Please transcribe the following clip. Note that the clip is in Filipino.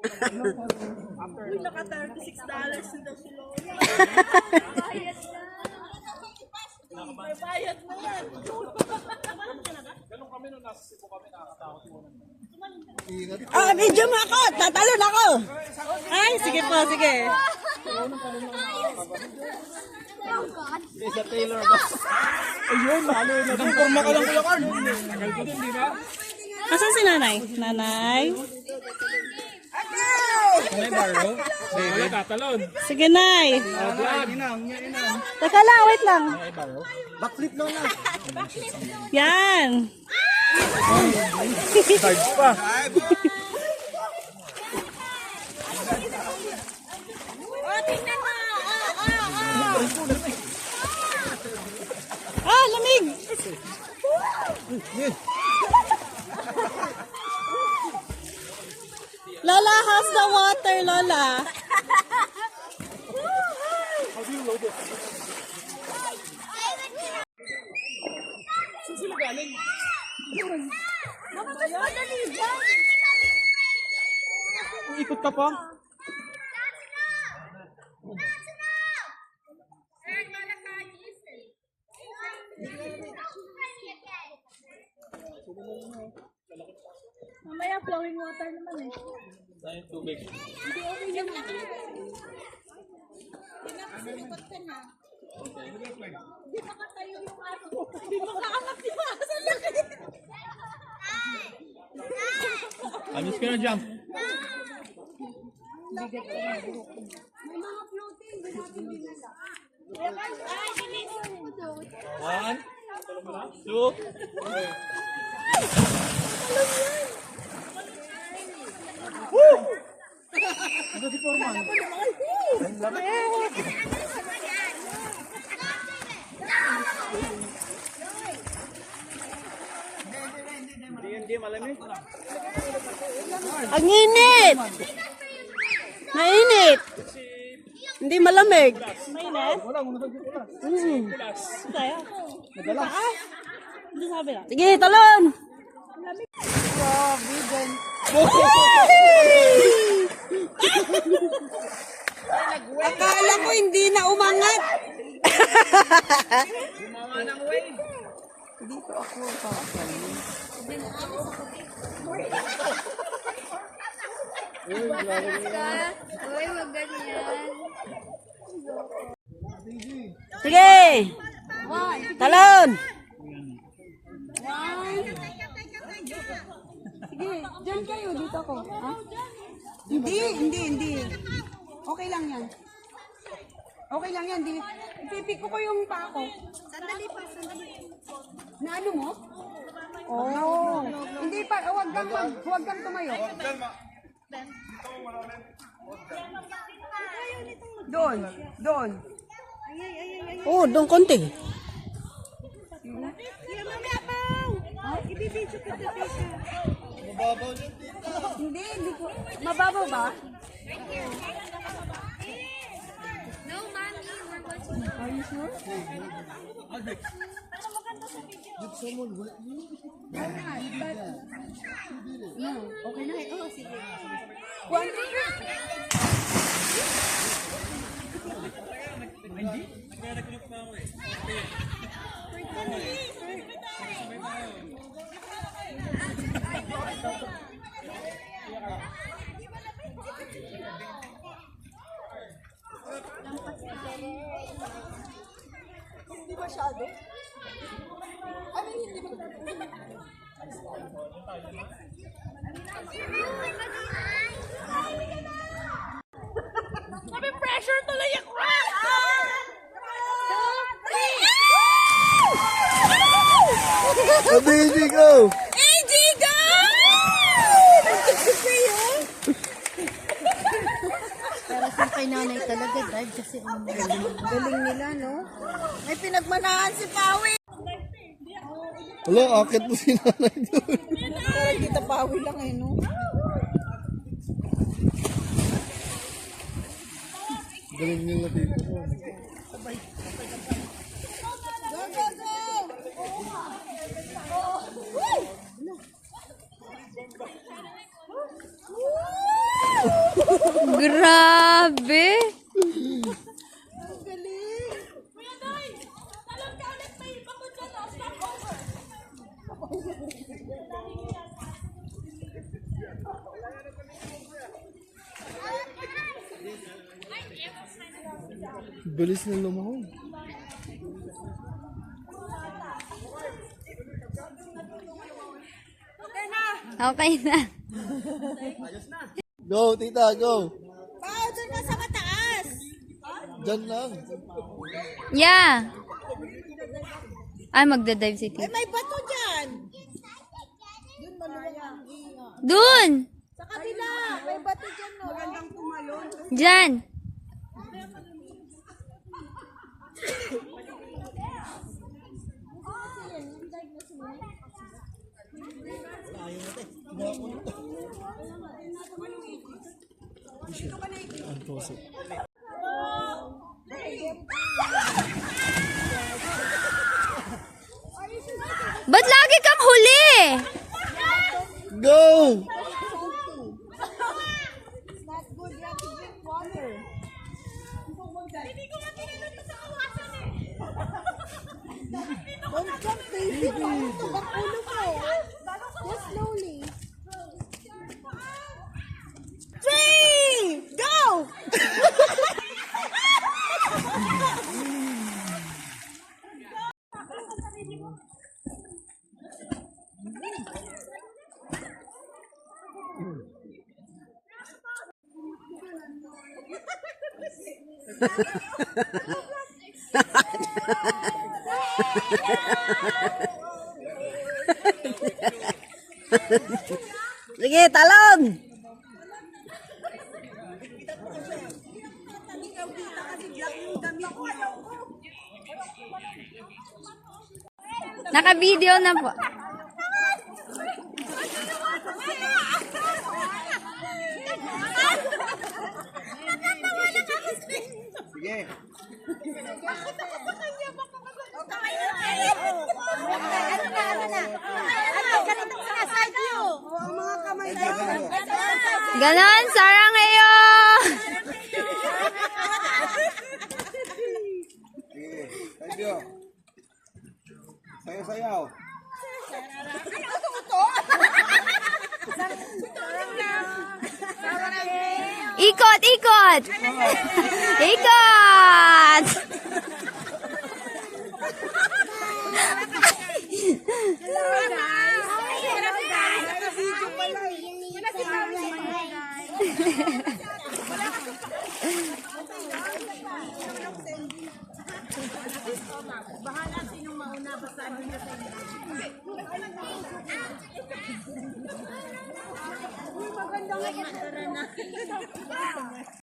Uy, naka $36 na daw si Lola. Bayad na. May bayad na yan. Ganun kami nung nasa Cebu kami, nakakatakot mo naman. Ah, medyo mo ako! Tatalon ako! Ay, sige po, sige. Sa Taylor ba? Ayun, lalo na. Nagporma ka lang kuya Carl. Tagal ko din, di ba? Asan si nanay? Nanay? May baro? Sige, tatalon. Sige, nay. Inang. Teka lang, wait lang. Backflip na na. Yan. Charge pa. Oh, tingnan mo. Ah, lamig. Lola, how's the water, Lola? Saan sila galing? Mas madali dyan. Ikot ka pa? Mamaya flowing water naman eh. Saan yung tubig? Hindi okay yun. Pinakasalikot ka na. Hindi makatayo yung aso. Hindi makaangat yung aso. Ayos ka na jump. May mga floating. Hindi natin dinala. Ay, dinala mo doon. 1, 2, Ito si Foreman. Ang lamig. Hindi malamig. Ang init. Mainit. Hindi malamig. Mainit? Wala, unang dito na. Tayo. Madalas. Hindi sabi lang. Sige, talon. Akala ko hindi na umangat. Gumawa ng wave. Dito ako pa. Uy, wag ganyan. Sige. Talon. Sige, dyan kayo, dito ako. Ha? Hindi. Okay lang yan. Okay lang yan. Ipipik ko yung paa ko. Sandali pa, sandali. Na ano mo? Oh. Hindi pa, huwag kang tumayo. Doon. Oh, doon konti. Mamaya pa. Ibibidyo kita, Teka. Hindi ko. Mababaw ba? No, mommy, we're watching. Are you sure? No, okay na eh. Oh, sige. One, Hindi masyado. Ano hindi mo Sabi pressure tuloy ako. Baby, go! AJ, go! Pero sa kay nanay talaga, dive kasi ang galing nila, no? May pinagmanahan si Pawi. Wala, akit mo si nanay doon. Pero kita Pawi lang eh, no? Galing nila dito. Grabe. Kuya Day, alam ka ulit may bakod ka na. Stop over. Bilis na lumahon. Okay na. Go, tita, go. Pao, dun na sa mataas. Diyan lang. Yeah. Ay, magdadive si Eh, Tita. may bato dyan. Dun! Sa kabila, may bato dyan, no? Magandang tumalon. Diyan. Ang puso. Ba't lagi kang huli? Go! Not good, you have to drink water. Hindi ko nga tinanong sa kawasan eh. Don't jump, baby. Paano ito? Bakulo ko. Just slowly. 3! Go! Sige, talon! Naka-video na po. Sige. Ganon, sarang ngayon. Sige. Thank you. Sayaw-sayaw. Ikot, ikot. Ikot. Bahala sinong mauna, basta ano na sa inyo. Maganda nga